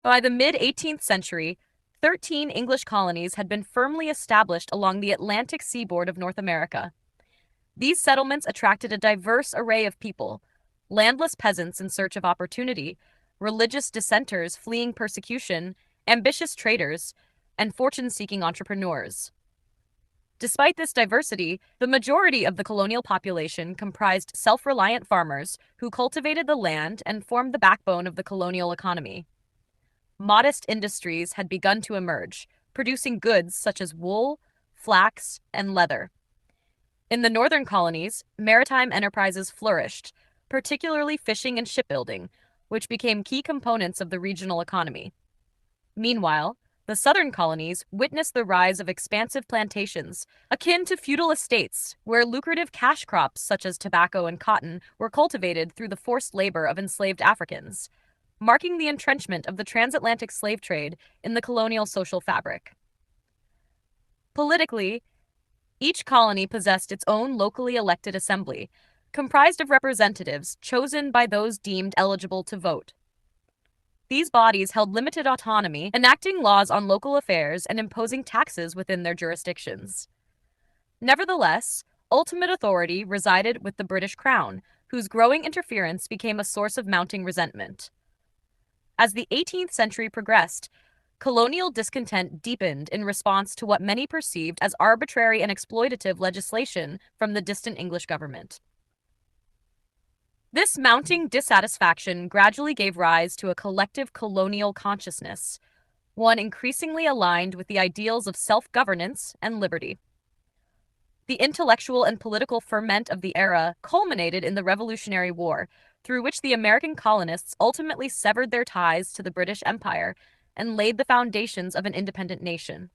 By the mid-18th century, 13 English colonies had been firmly established along the Atlantic seaboard of North America. These settlements attracted a diverse array of people: landless peasants in search of opportunity, religious dissenters fleeing persecution, ambitious traders, and fortune seeking entrepreneurs. Despite this diversity, the majority of the colonial population comprised self reliant farmers who cultivated the land and formed the backbone of the colonial economy. Modest industries had begun to emerge, producing goods such as wool, flax, and leather. In the northern colonies, maritime enterprises flourished, particularly fishing and shipbuilding, which became key components of the regional economy. Meanwhile, the southern colonies witnessed the rise of expansive plantations, akin to feudal estates, where lucrative cash crops such as tobacco and cotton were cultivated through the forced labor of enslaved Africans, marking the entrenchment of the transatlantic slave trade in the colonial social fabric. Politically, each colony possessed its own locally elected assembly, comprised of representatives chosen by those deemed eligible to vote. These bodies held limited autonomy, enacting laws on local affairs and imposing taxes within their jurisdictions. Nevertheless, ultimate authority resided with the British Crown, whose growing interference became a source of mounting resentment. As the 18th century progressed, colonial discontent deepened in response to what many perceived as arbitrary and exploitative legislation from the distant English government. This mounting dissatisfaction gradually gave rise to a collective colonial consciousness, one increasingly aligned with the ideals of self-governance and liberty. The intellectual and political ferment of the era culminated in the Revolutionary War, through which the American colonists ultimately severed their ties to the British Empire and laid the foundations of an independent nation.